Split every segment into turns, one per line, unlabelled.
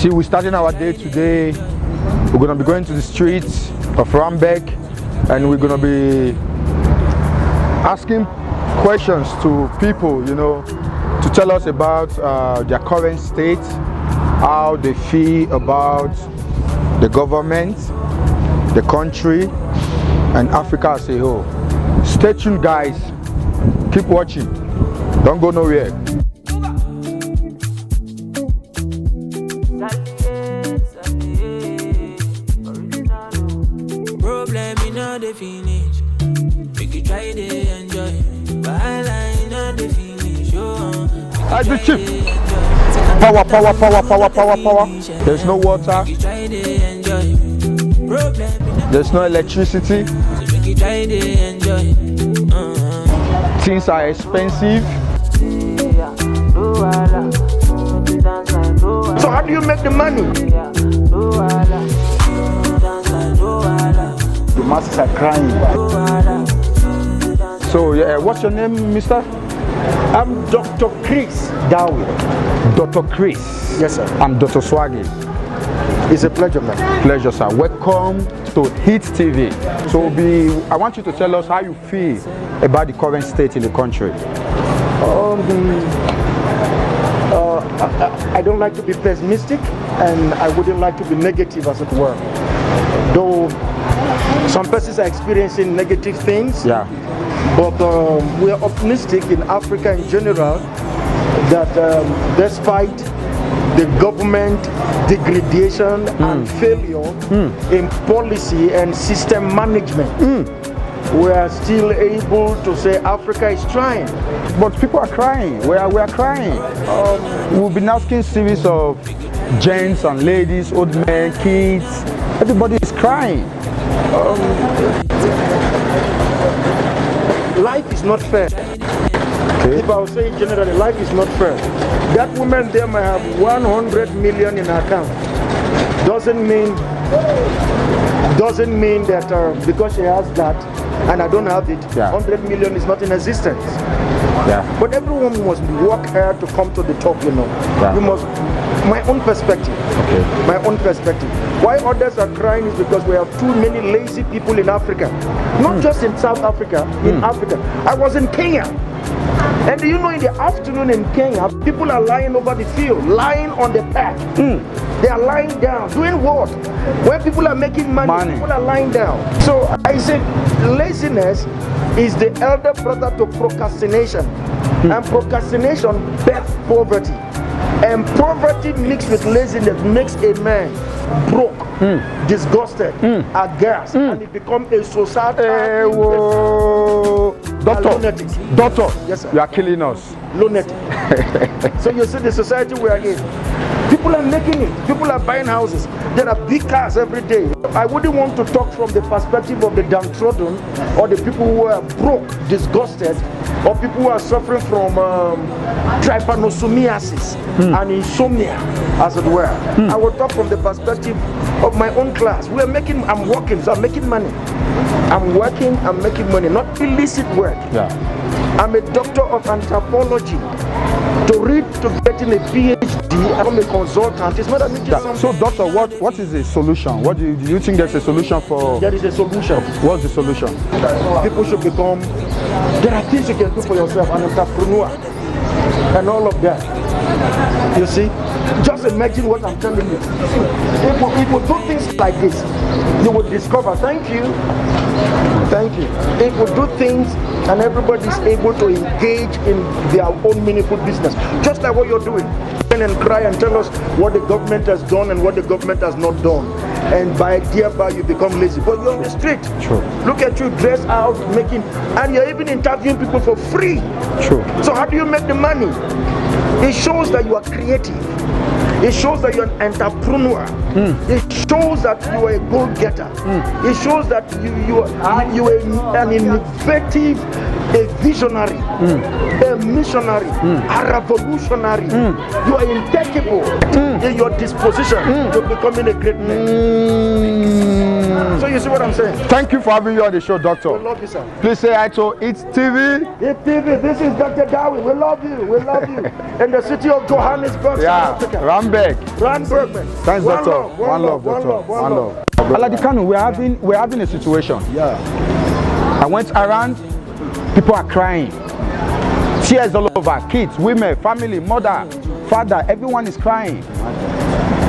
see, we're starting our day today. We're going to be going to the streets of RANDBURG, and we're going to be asking questions to people, you know, to tell us about their current state, how they feel about the government, the country, and Africa as a whole. Stay tuned, guys. Keep watching. Don't go nowhere.
Problem in all the finish. Make you try to enjoy. While I know the finish.
I the chip. Power, power, power, power, power, power. There's no water. There's no electricity. Things are expensive. So how do you make the money?
The masses are crying.
So yeah, what's your name, mister?
I'm Dr. Chris Dawi.
Dr. Chris.
Yes, sir.
I'm Dr. Swaggy.
It's a pleasure, man.
Pleasure, sir. Welcome to HIT TV. So I want you to tell us how you feel about the current state in the country.
I don't like to be pessimistic, and I wouldn't like to be negative, as it were. Though some persons are experiencing negative things,
Yeah.
but we are optimistic in Africa in general that despite the government degradation and failure in policy and system management, we are still able to say Africa is trying.
But people are crying. We are crying. We've been asking series of gents and ladies, old men, kids. Everybody is crying.
Life is not fair.
Okay.
If I was saying generally, life is not fair. That woman there might have 100 million in her account. Doesn't mean that because she has that and I don't have it, 100 million is not in existence.
Yeah.
But everyone must work hard to come to the top, you know.
Yeah.
We must, my own perspective.
Okay.
My own perspective. Why others are crying is because we have too many lazy people in Africa. Not just in South Africa, in Africa. I was in Kenya. And do you know, in the afternoon in Kenya, people are lying over the field, lying on the path. They are lying down. Doing what? When people are making money, people are lying down. So I said laziness is the elder brother to procrastination. And procrastination births poverty. And poverty mixed with laziness makes a man broke, disgusted, aghast, and it becomes a societal
Doctor,
yes, sir.
You are killing us.
Lunatic. So you see the society we are in. People are making it. People are buying houses. There are big cars every day. I wouldn't want to talk from the perspective of the downtrodden or the people who are broke, disgusted, or people who are suffering from trypanosomiasis and insomnia, as it were. I will talk from the perspective of my own class. I'm working, so I'm making money. I'm working, I'm making money, not illicit work.
Yeah.
I'm a doctor of anthropology. To read to getting a PhD, I'm a consultant. It's not a
So, doctor, what is the solution? What do you think there's a solution for?
There is a solution.
What's the solution?
People should become. There are things you can do for yourself, an entrepreneur, and all of that. You see, just imagine what I'm telling you. If we do things like this, you will discover. Thank you. If we do things and everybody is able to engage in their own meaningful business, just like what you're doing, and cry and tell us what the government has done and what the government has not done, and thereby you become lazy. But you're on the street.
True.
Look at you, dressed out, and you're even interviewing people for free.
True.
So how do you make the money? It shows that you are creative. It shows that you're an entrepreneur. It shows that you are a goal-getter. It shows that you are an innovative a visionary, a missionary, a revolutionary. You are incapable in your disposition to becoming a great man. So you see what I'm saying?
Thank you for having you on the show, Doctor.
We love you, sir.
Please say hi to It TV.
It TV, this is Dr. Darwin. We love you. We love you. In the city of Johannesburg,
Yeah,
South Africa.
RANDBURG.
RANDBURG, man.
Thanks,
One
Doctor.
love,
One love,
one
Doctor.
love, one love.
Aladikanu, we're having a situation.
Yeah.
I went around, people are crying. Tears all over. Kids, women, family, mother, father, everyone is crying.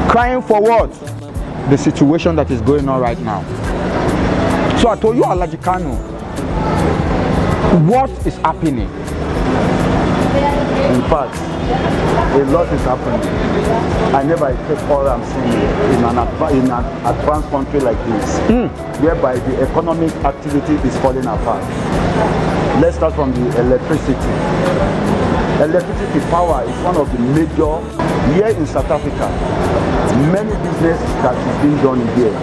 Crying for what? The situation that is going on right now. So I told you, Aladikanu, what is happening?
In fact, a lot is happening. I never expect all I'm seeing in an advanced country like this, whereby the economic activity is falling apart. Let's start from the electricity. Electricity power is one of the major, here in South Africa, many businesses that is being done here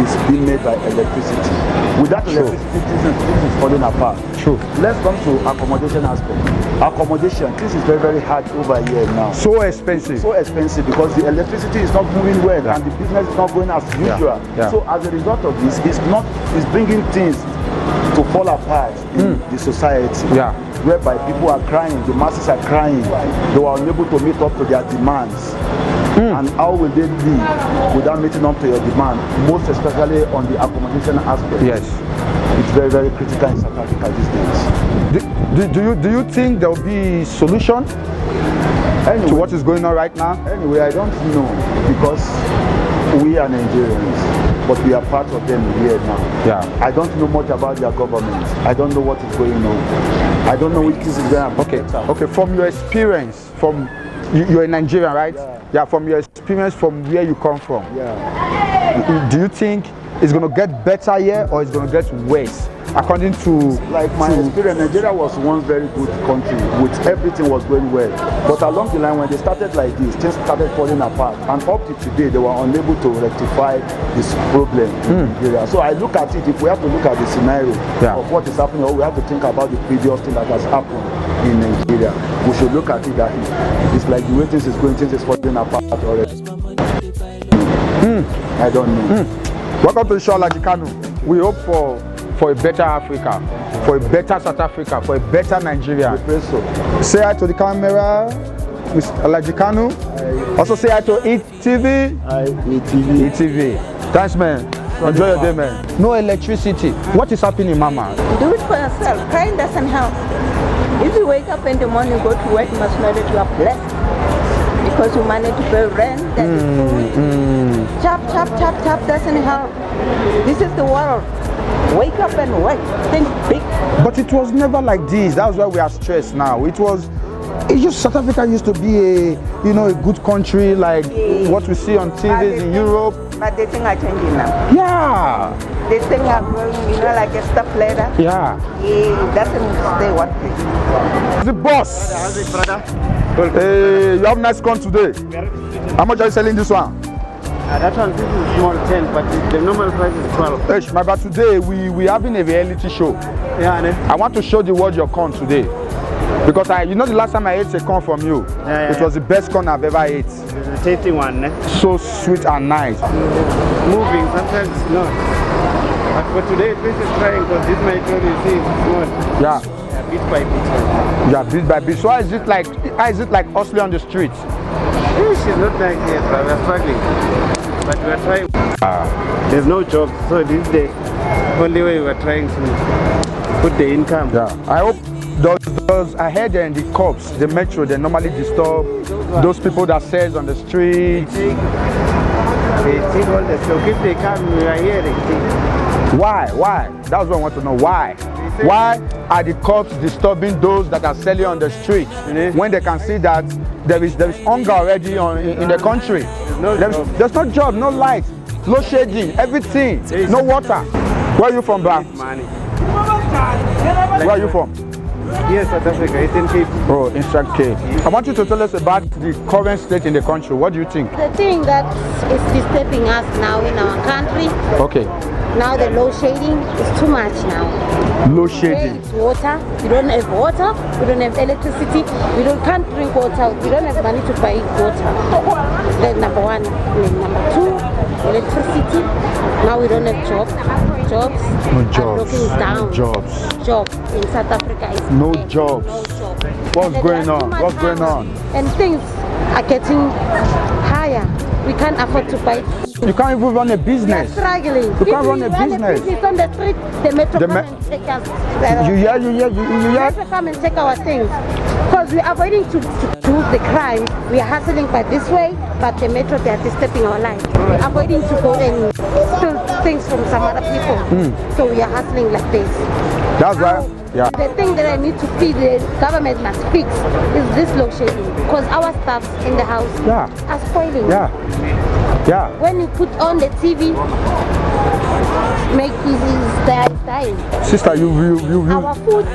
is being made by electricity. Without electricity, this is falling apart.
True.
Let's come to accommodation aspect. Accommodation, this is very, very hard over here now.
So expensive.
So expensive because the electricity is not moving well and the business is not going as usual.
Yeah.
So as a result of this, it's bringing things to fall apart in the society.
Yeah.
Whereby people are crying, the masses are crying, they were unable to meet up to their demands. And how will they live without meeting up to your demand? Most especially on the accommodation aspect.
Yes.
It's very, very critical in South Africa these days.
Do you think there will be solution to what is going on right now?
Anyway, I don't know because we are Nigerians, but we are part of them here now.
Yeah.
I don't know much about their government. I don't know what is going on. I don't know which is going on.
Okay. From your experience, you're a Nigerian, right? Yeah. From your experience, from where you come from.
Yeah.
Do you think it's going to get better here or it's going to get worse? According to
like my experience, Nigeria was once very good country with everything was going well. But along the line, when they started like this, things started falling apart. And up to today, they were unable to rectify this problem in Nigeria. So I look at it, if we have to look at the scenario of what is happening, or we have to think about the previous thing that has happened in Nigeria, we should look at it that it's like the way things is going, things is falling apart already. I don't know.
Welcome to the show, Aladikanu. We hope for a better Africa, for a better South Africa, for a better Nigeria. Say hi to the camera, Mr. Aladikanu. Also say hi to It TV.
Hi, It TV.
It TV. Thanks, man. Enjoy your day, man. No electricity. What is happening, Mama?
Do it for yourself. Crying doesn't help. If you wake up in the morning, go to work, you must know that you are blessed. Because you manage to pay rent, there's food. Chop doesn't help. This is the world. Wake up and work. Think big.
But it was never like this. That's why we are stressed now. It's just South Africa used to be a good country like what we see on TVs in Europe.
But the thing are changing now.
Yeah.
The thing are growing, like a step ladder.
Yeah.
It doesn't stay what it is.
The boss.
How's it, brother?
Hey, you have nice corn today. How much are you selling this one?
That one, this is small 10, but the normal price is 12.
Hey, but today we having a reality show.
Yeah,
I want to show the world your corn today. Because the last time I ate a corn from you, it was the best corn I've ever ate.
It's a tasty one,
So sweet and nice.
Moving, sometimes it's not. But for today, this is trying because this might you see it's small.
Yeah.
Bit by bit.
Yeah, bit by bit. So how is it like hustling on the streets?
She's not like here, but we're struggling. But we're trying. There's no job, so this is the only way we're trying to put the income.
Yeah. I hope those ahead and the cops, the metro, they normally disturb those people that sells on the streets.
They take all the stock. If they come, we are here, they take.
Why? That's what I want to know. Why are the cops disturbing those that are selling on the street when they can see that there is hunger already in the country? There's no job, no light, no shading, everything, no water. Where are you from, Bram?
Money.
Where are you from?
Yes, South Africa, Eastern Cape.
Oh, in South Cape. I want you to tell us about the current state in the country. What do you think?
The thing that is disturbing us now in our country,
Okay.
now the load shedding is too much now.
Load
Today
shedding.
it's water, we don't have water, we don't have electricity, can't drink water, we don't have money to buy water. That's number one. And number two, electricity. Now we don't have jobs. Jobs
No
are
jobs.
looking down.
No jobs.
Jobs in South Africa is
No
bad.
jobs.
No jobs.
What's
And there
going
are too
on?
much
What's going
hours,
on?
And things are getting higher. We can't afford to buy.
You can't even run a
We are
business.
struggling.
You can't run a business.
On the street, the metro
The
come
me-
and take us.
You hear?
Metro come and take our things. Because we are avoiding to do the crime. We are hustling by this way, but the metro, they are disturbing our life. We are avoiding to go and steal things from some other people. So we are hustling like this.
That's right. Yeah.
The thing that I need to feel the government must fix is this load shedding. Because our staffs in the house
Yeah.
are spoiling.
Yeah. Yeah.
When you put on the TV, make is dying.
Sister, you.
Our food,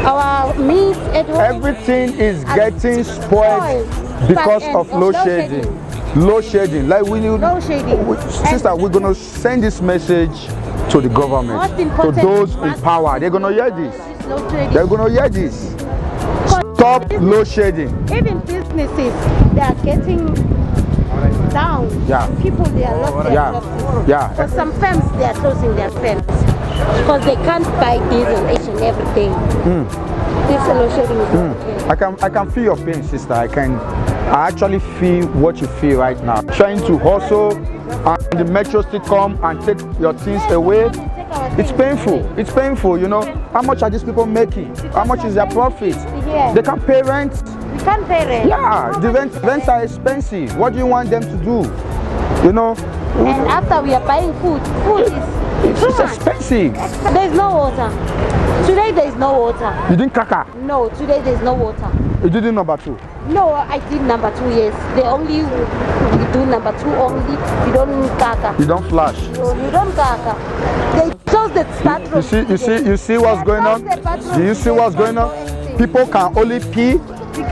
our meat at home.
Everything is
are
getting spoiled because of load shedding. Load shedding. Like we need.
Load shedding.
Sister, we're gonna send this message to the government,
Most
to
important
those in
must-
power. They're gonna hear this.
This load shedding.
They're gonna hear this. Stop load shedding.
Even businesses, they are getting down.
Yeah.
People, they are lost their
Yeah.
jobs.
Yeah.
For some firms, they are closing their firms because they can't buy diesel each and every day. This load shedding is not okay.
I can feel your pain, sister. I actually feel what you feel right now. Trying to hustle and the metro still come and take your things away. It's painful. It's painful, you know. How much are these people making? How much is their profit? They can't pay rent.
We can't pay rent.
Yeah, the rents are expensive. What do you want them to do? You know,
And after we are buying food is
it's
too much.
expensive.
There is no water. Today there is no water.
You didn't kaka.
No, today there is no water.
You didn't number 2.
No, I did number 2, yes. We do number 2 only. We don't kaka.
You don't flash.
No, you don't kaka. They close the bathroom.
You see what's going on? Do you see what's going on? People can only pee.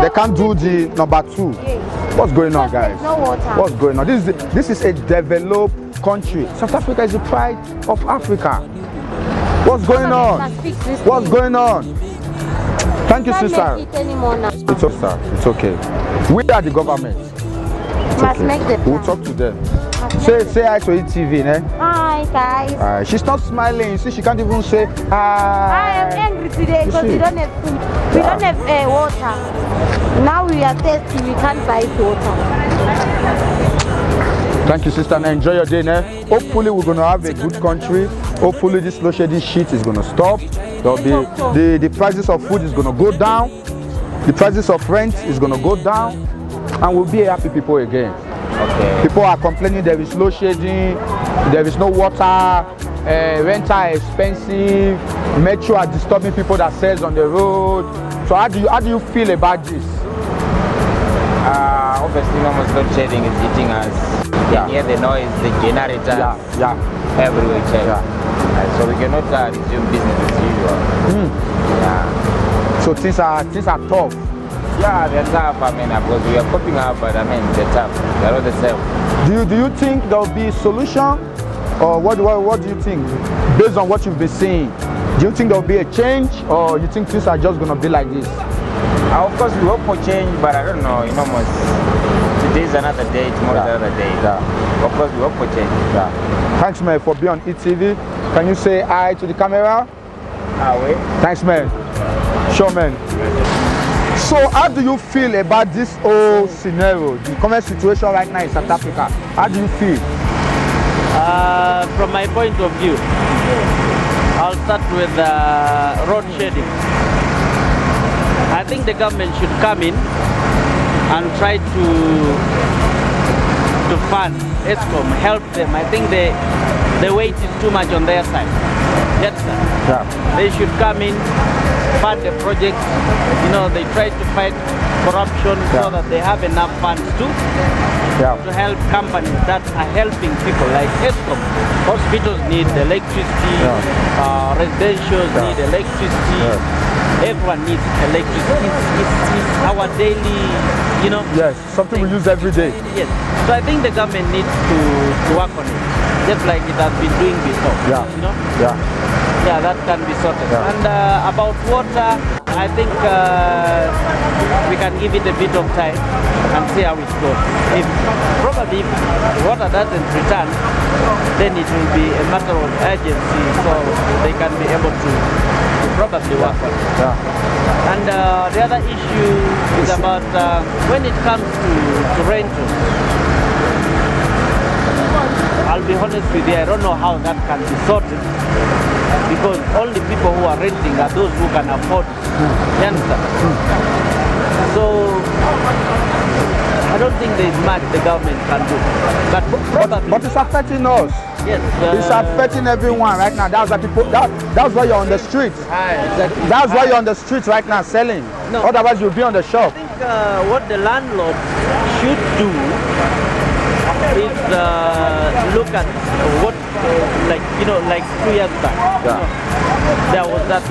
They can't do the number 2. What's going on, guys?
No water.
What's going on? This is a developed country. South Africa is the pride of Africa. What's going on? What's going on? Thank you,
Can't
sister.
make it anymore now.
It's okay, sir. It's okay. We are the government.
Must make the
We'll
plan.
talk to them. Say hi to ETV, eh?
Hi guys.
She's not smiling. You see, she can't even say
I am
hi.
angry today because
see?
we don't have food. We don't have water. Now we are thirsty. We can't buy water.
Thank you, sister. Now enjoy your day. Né? Hopefully, we're gonna have a good country. Hopefully, this load shedding shit is gonna stop. There'll be the prices of food is gonna go down. The prices of rent is gonna go down, and we'll be happy people again.
Okay.
People are complaining there is load shedding, there is no water, rent are expensive, metro are disturbing people that sells on the road. So how do you feel about this?
Obviously, normal load shedding is hitting us. You can hear the noise, the generators everywhere. So we cannot resume business as usual. Yeah.
So things are tough.
Yeah, they're tough. I mean, because we are coping up, but I mean, they're tough. They're all the same.
Do you think there will be a solution, or what do you think based on what you've been seeing? Do you think there will be a change, or you think things are just gonna be like this?
Of course, we hope for change, but I don't know. You know, today's another day, tomorrow's another day.
Yeah.
Of course, we hope for change.
Yeah. Thanks, man, for being on ETV. Can you say hi to the camera?
Wait.
Thanks, man. Sure, man. So, how do you feel about this whole scenario, the current situation right now in South Africa? How do you feel?
From my point of view, I'll start with road shedding. I think the government should come in and try to fund ESCOM, help them. I think the weight is too much on their side. Yes, sir.
Yeah.
They should come in, fund the project. You know, they try to fight corruption so that they have enough funds to help companies that are helping people like ESCOM. Hospitals need electricity, residentials need electricity. everyone needs electricity. It's our daily, you know.
Yes, something we use every day.
Yes. So I think the government needs to work on it, just like it has been doing before.
Yeah.
You know.
Yeah.
Yeah, that can be sorted.
Yeah.
And about water, I think we can give it a bit of time and see how it goes. If water doesn't return, then it will be a matter of urgency, so they can be able to probably work on it.
Yeah.
And the other issue is about when it comes to rentals. I'll be honest with you, I don't know how that can be sorted, because only people who are renting are those who can afford it. You understand? So I don't think there is much the government can do.
But it's affecting us.
Yes.
It's affecting everyone right now. That's why people. That's why you're on the streets.
Exactly.
That's why you're on the streets right now selling.
No.
Otherwise, you'll be on the shop.
I think what the landlord should do is look at what, like 2 years back.
Yeah.
There was that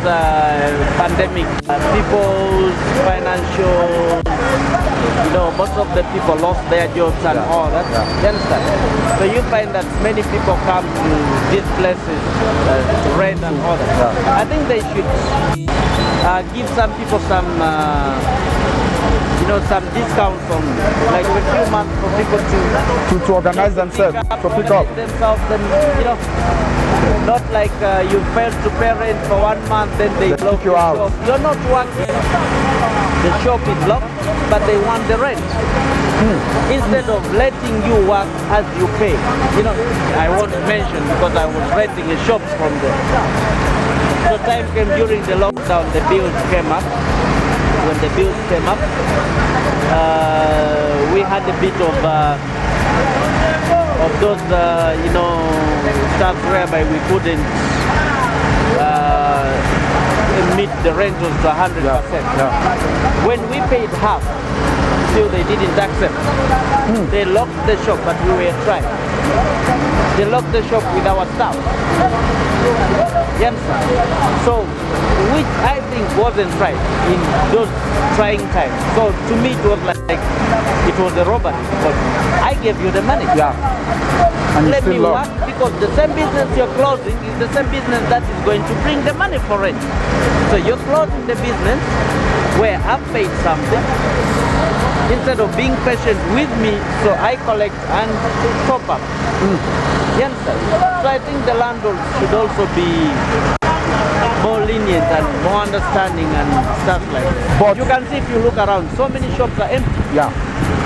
pandemic. People's financial, most of the people lost their jobs and all that.
Yeah.
You understand? So you find that many people come to these places to rent and all that.
Yeah.
I think they should give some people some some discounts on, like a few months for people
To organize themselves, to pick up.
themselves, and not like you failed to pay rent for 1 month, then they lock
kick you out.
shop. You're not working. The shop is locked, but they want the rent. Instead of letting you work as you pay. I won't mention because I was renting a shop from them. So time came during the lockdown, the bills came up. When the bills came up, we had a bit of those, stuff whereby we couldn't meet the rentals to 100%.
Yeah.
When we paid half, still they didn't accept. They locked the shop, but we were trying. They locked the shop with our staff. You understand? So, which I think wasn't right in those trying times. So to me it was like it was a robbery, because I gave you the money.
Yeah. And
Let me
still
work, because the same business you're closing is the same business that is going to bring the money for rent. So you're closing the business where I've paid something, instead of being patient with me, so I collect and top up. You understand? So I think the landlord should also be more lenient and more understanding and stuff like that.
But
You can see if you look around, so many shops are empty.
yeah.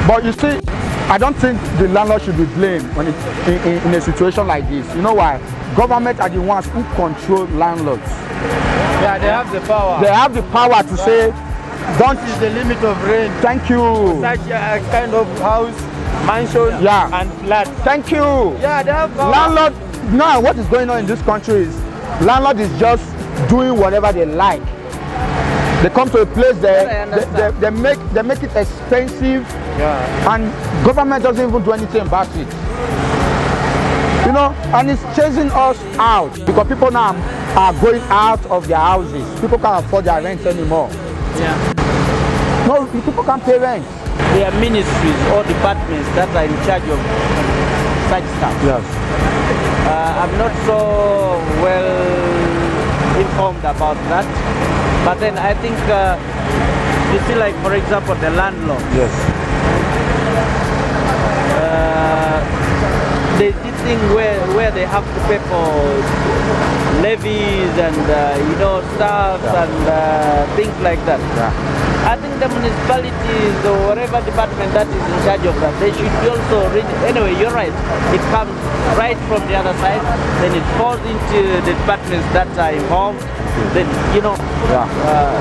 But you see, I don't think the landlord should be blamed when in a situation like this. You know why? Government are the ones who control landlords.
Yeah, they have the power.
They have the power to say, don't
This is the limit of rent.
thank you.
Such a kind of house, mansion,
Yeah.
and flat.
Thank you.
Yeah, they have power.
Landlord, now what is going on in this country is landlord is just doing whatever they like. They come to a place they make it expensive,
Yeah.
and government doesn't even do anything about it. And it's chasing us out because people now are going out of their houses. People can't afford their rent anymore.
Yeah.
No, people can't pay rent.
There are ministries or departments that are in charge of such stuff.
Yes.
I'm not so well informed about that, but then I think you see, like for example, the landlord.
Yes.
There's this thing where they have to pay for levies and stuff and things like that.
Yeah.
I think the municipalities or whatever department that is in charge of that, they should also anyway, you're right, it comes right from the other side, then it falls into the departments that are involved, then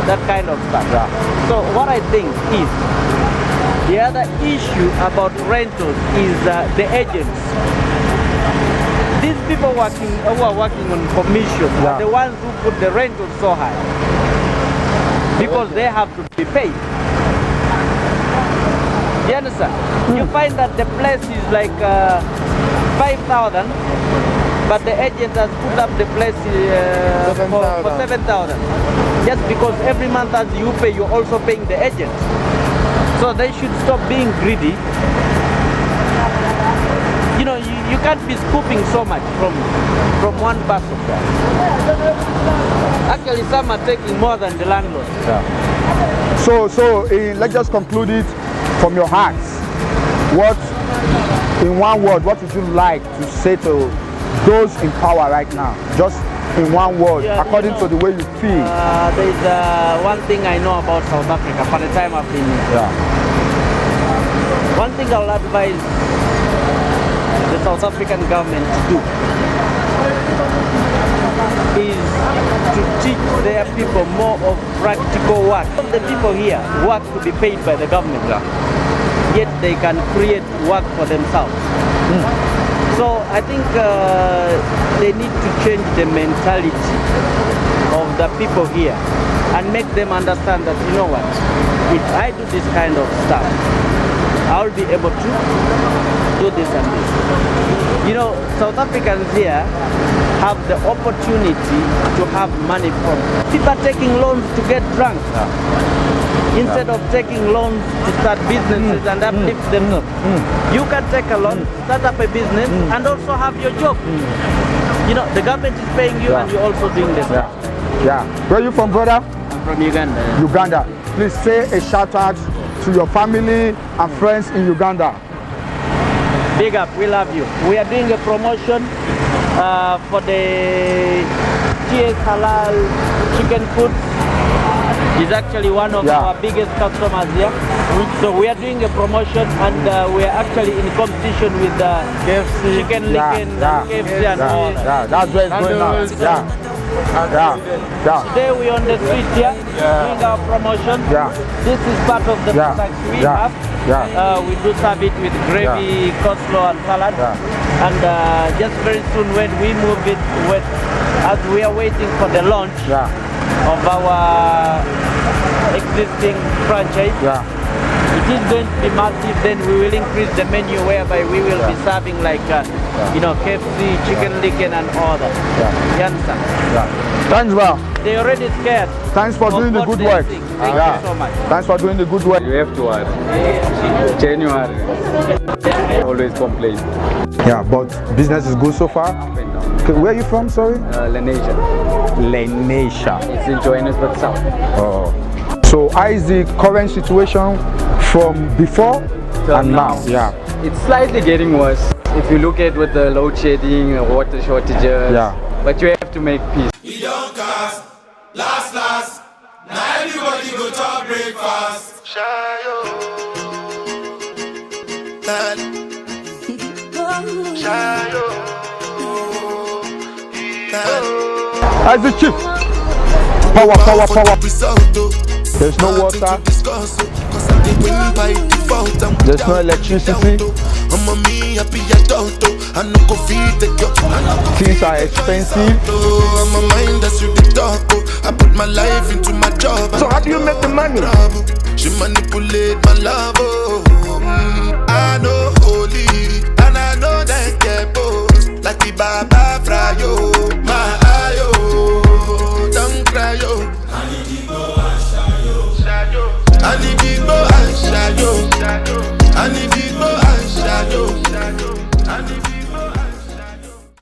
that kind of stuff.
Yeah.
So what I think is, the other issue about rentals is the agents. These people who are working on commission are the ones who put the rentals so high, because they have to be paid. You understand? You find that the place is like 5,000, but the agent has put up the place for 7,000. Just because every month as you pay, you're also paying the agent. So they should stop being greedy. You know, you can't be scooping so much from one person. Actually, some are taking more than the landlord.
Yeah. So let's just conclude it from your heart. What, in one word, what would you like to say to those in power right now? Just in one word, according to the way you feel.
There's one thing I know about South Africa for the time I've been here.
Yeah.
One thing I'll advise the South African government to do is to teach their people more of practical work. The people here work to be paid by the government, yet they can create work for themselves. So I think they need to change the mentality of the people here and make them understand that, you know what, if I do this kind of stuff, I'll be able to do this and this. You know, South Africans here have the opportunity to have money from. People are taking loans to get drunk. Instead of taking loans to start businesses and uplift themselves. You can take a loan, start up a business, and also have your job. You know, the government is paying you and you're also doing this.
Yeah. Where are you from, brother?
I'm from Uganda.
Uganda. Please say a shout out to your family and friends in Uganda.
Big up, we love you. We are doing a promotion for the TS Halal chicken food. Is actually one of our biggest customers here. So we are doing a promotion and we are actually in competition with KFC, Chicken Licken, KFC and all that.
That's where it's going on.
Today we are on the street here doing our promotion. This is part of the products we have. We do serve it with gravy, coleslaw and salad. And just very soon when we move it, as we are waiting for the launch of our existing franchise, it is going to be massive. Then we will increase the menu whereby we will be serving like you know, KFC, Chicken Licken and all that. You understand?
Thanks, bro.
They're already scared.
Thanks for doing the good work.
Thank you so much.
Thanks for doing the good work.
You have to work. January. Always complain.
Yeah, but business is good so far.
Up and down.
Okay, where are you from, sorry?
Lenasia.
Lenasia.
It's in Johannesburg South.
Oh. So how is the current situation from before and now? Yeah.
It's slightly getting worse. If you look at with the load shedding, water shortages. But you have to make peace.
We don't cast, last. Now everybody go to breakfast.
As the chief. Power. There's no water. There's no electricity. Things are expensive.
I put my life into my job.
So how do you make the money?
She manipulate my love.